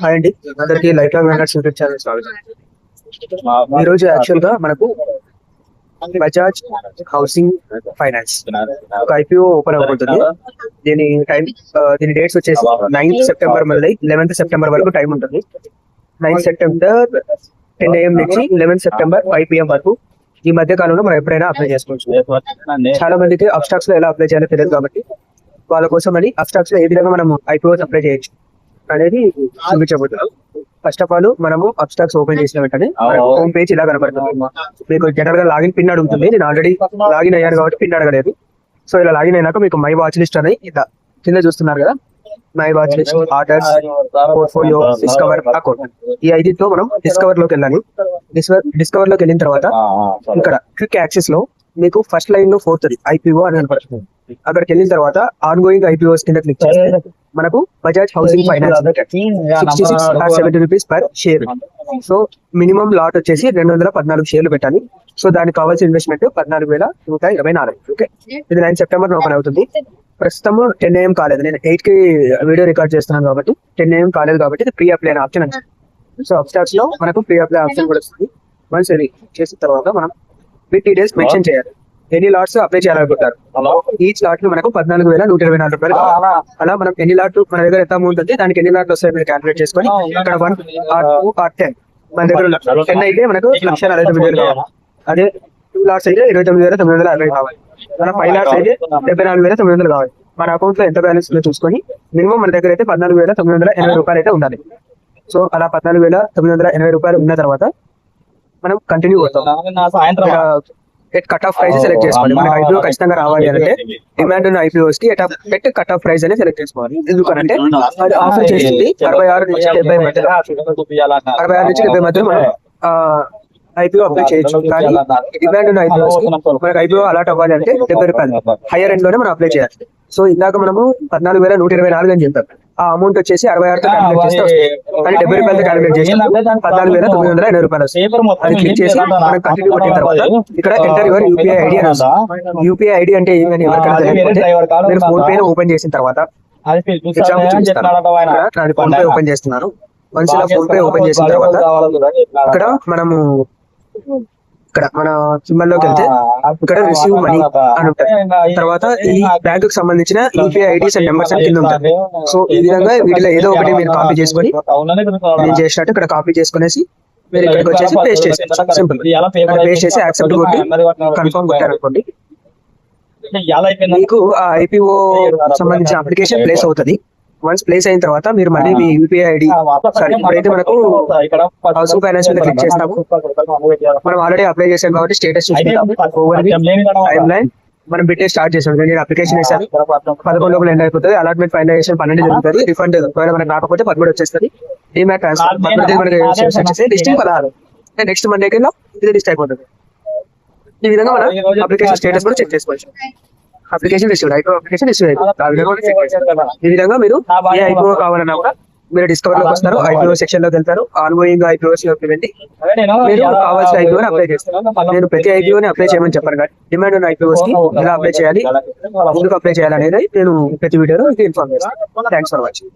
Hi అండి, అందరికి life long Venkat YouTube channel స్వాగతం. ఈ రోజు యాక్చువల్ గా మనకు బజాజ్ హౌసింగ్ ఫైనాన్స్ ఒక ఐపీఓ ఓపెన్ అవుతుంది. దీని డేట్స్ వచ్చేసి 9th సెప్టెంబర్ మళ్ళీ 11th సెప్టెంబర్ వరకు టైం ఉంటుంది. 9th సెప్టెంబర్ 10 AM నుంచి 11th సెప్టెంబర్ 5 PM వరకు ఈ మధ్య కాలంలో మనం ఎప్పుడైనా అప్లై చేసుకోవచ్చు. చాలా మందికి అబ్స్ట్రాక్ట్స్ లో ఎలా అప్లై చేయాలో తెలియదు కాబట్టి వాళ్ళ కోసం అని అబ్స్ట్రాక్ట్స్ లో ఏ విధంగా మనం ఐపీఓస్ అప్లై చేయొచ్చు అనేది చూపించబోతున్నాం. ఫస్ట్ ఆఫ్ ఆల్ మనము అబ్స్ట్రాక్ట్స్ ఓపెన్ చేసిన వెంటనే హోమ్ పేజ్ ఇలా కనపడుతుంది. మీకు జనరల్ గా లాగిన్ పిన్ అడుగుతుంది. నేను ఆల్రెడీ లాగిన్ అయ్యాను కాబట్టి పిన్ అడగలేదు. సో ఇలా లాగిన్ అయినాక మీకు మై వాచ్ లిస్ట్ అనేది ఇలా కింద చూస్తున్నారు కదా, my watch list, orders, portfolio, discover, account, ఈ 5తో మనం డిస్కవర్ లోకి వెళ్ళాలి. డిస్కవర్ లోకి వెళ్ళిన తర్వాత ఇక్కడ క్విక్ యాక్సెస్ లో మీకు ఫస్ట్ లైన్ లో 4th ఐపీఓ అని కనపడుతుంది. అక్కడికి వెళ్ళిన తర్వాత ఆన్ గోయింగ్ ఐపీఓస్ కింద క్లిక్ చేస్తే మనకు Bajaj housing finance 66.70 rupees per share. So minimum lot వచ్చేసి 214 షేర్లు పెట్టాలి. సో దానికి కావాల్సిన ఇన్వెస్ట్మెంట్ 14,124. ఓకే, ఇది 9th సెప్టెంబర్ ఓపెన్ అవుతుంది. ప్రస్తుతం 10 AM కాలేదు, నేను 8 కి వీడియో రికార్డ్ చేస్తున్నాను కాబట్టి 10 AM కాలేదు కాబట్టి ఇది ప్రీ అప్లై అనే ఆప్షన్ వచ్చింది. సో అప్స్టార్ట్స్ లో మనకు ప్రీ అప్లై ఆప్షన్ కూడా వస్తుంది. వన్స్ ఇది చేసిన తర్వాత మనం బిట్ డీటెయిల్స్ మెన్షన్ చేయాలి. ఎన్ని లాట్స్ అప్లై చేయాలనుకుంటారు. ఈచ్ లాట్ కి మనకు 14,124 రూపాయలు. అలా మనం ఎన్ని లాట్లు మన దగ్గర ఎంత అమౌంట్ ఉంది దానికి ఎన్ని లాట్లు వస్తాయి మీరు క్యాల్కులేట్ చేసుకొని ఇక్కడ 1 or 2 or 10 మన దగ్గర 10 అయితే మనకు 1,49,000 కావాలి. అదే 2 లాట్స్ అయితే 29,960 కావాలి. మన 5 లాట్స్ అయితే 74,900 కావాలి. మన అకౌంట్ లో ఎంత బ్యాలెన్స్ ఉందో చూసుకొని మినిమం మన దగ్గర అయితే 14,980 రూపాయలు అయితే ఉండాలి. సో అలా 14,980 రూపాయలు ఉన్న తర్వాత మనం కంటిన్యూ అవుతాం. కట్ ఆఫ్ ప్రైస్ సెలెక్ట్ చేసుకోవాలి. మనకి ఐపీఓ ఖచ్చితంగా రావాలి అంటే డిమాండ్ ఉన్న ఐపీఓస్ కి కట్ ఆఫ్ ప్రైస్ అనేది సెలెక్ట్ చేసుకోవాలి. ఎందుకంటే అది ఆఫర్ చేసింది 66 నుంచి 70 మధ్యలో. 66 నుంచి 70 మధ్యలో మనం ఐపీఓ అప్లై చేయొచ్చు. కానీ డిమాండ్ ఉన్న ఐపీఓస్ కి మనకి ఐపీఓ అలాట్ అవ్వాలి అంటే 70 రూపాయలు హైయర్ ఎండ్ లోనే మనం అప్లై చేయాలి. సో ఇందాక మనము 14,124 అని చెప్పాం. ఆ అమౌంట్ వచ్చేసి 66తో క్యాలిక్యులేట్ చేస్తే వస్తుంది. కానీ 70 రూపాయలతో క్యాలిక్యులేట్ చేసి 14,980 రూపాయలు వస్తుంది. అది క్లిక్ చేసి మనం కంటిన్యూ కొట్టిన తర్వాత ఇక్కడ ఎంటర్ యువర్ యూపీఐ ఐడి అని వస్తుంది. యూపీఐ ఐడి అంటే ఏమని ఎవరికైనా తెలియకపోతే మీరు ఫోన్ పే ఓపెన్ చేసిన తర్వాత ఫోన్ పే ఓపెన్ చేస్తున్నారు. వన్స్ ఇలా ఫోన్ పే ఓపెన్ చేసిన తర్వాత ఇక్కడ మనము మన సింబల్ లోకి వెళ్తే ఇక్కడ రిసీవ్ మనీ అని ఉంటుంది. తర్వాత ఈ బ్యాంక్ కు సంబంధించిన యూపీఐ ఐడీస్ అండ్ నెంబర్స్ అని కింద ఉంటుంది. సో ఈ విధంగా వీటిలో ఏదో ఒకటి మీరు కాపీ చేసుకొని నేను చేసినట్టు ఇక్కడ కాపీ చేసుకునేసి మీరు ఇక్కడికి వచ్చేసి పేస్ట్ చేసేయండి. సింపుల్ పేస్ట్ చేసి యాక్సెప్ట్ కొట్టి కన్ఫర్మ్ కొట్టారనుకోండి, మీకు ఆ ఐపీఓ సంబంధించిన అప్లికేషన్ ప్లేస్ అవుతుంది. వన్స్ ప్లేస్ అయిన తర్వాత మీరు మళ్ళీ మీ యూపీఐ ఐడి ఇప్పుడైతే మనకు హౌసింగ్ ఫైనాన్స్ మీద క్లిక్ చేస్తాము. మనం ఆల్రెడీ అప్లై చేసాం కాబట్టి స్టేటస్ చూసుకుంటాము. టైమ్ లైన్ మనం బిట్టే స్టార్ట్ చేసాం. నేను అప్లికేషన్ వేసాను 11 లోపల ఎండ్ అయిపోతుంది. అలాట్మెంట్ ఫైనలైజేషన్ 12 జరుగుతుంది. రిఫండ్ ఒకవేళ మనకు రాకపోతే 13 వచ్చేస్తుంది. డిమాట్ ట్రాన్స్ఫర్ మనకి డిస్టింగ్ 16. నెక్స్ట్ మండే కింద ఇది లిస్ట్ అయిపోతుంది. ఈ విధంగా మనం అప్లికేషన్ స్టేటస్ కూడా చెక్ చేసుకోవచ్చు. Application received, IPO application receive అయిపోతుంది. ఈ విధంగా మీరు ఏ ఐపీఓ కావాలన్నా కూడా మీరు డిస్కవర్ లోకి వస్తారు, ఐపీఓ సెక్షన్ లోకి వెళ్తారు. ఆన్గోయింగ్ ఐపీఓస్ లోకి వెళ్ళి మీరు కావాల్సిన ఐపీఓని అప్లై చేస్తారు. నేను ప్రతి ఐపీఓని అప్లై చేయమని చెప్పాను కానీ డిమాండ్ ఉన్న ఐపీఓస్ కి ఎలా అప్లై చేయాలి, ఎందుకు అప్లై చేయాలి అనేది నేను ప్రతి వీడియోలో ఇన్ఫార్మ్ చేస్తాను. Thanks for watching.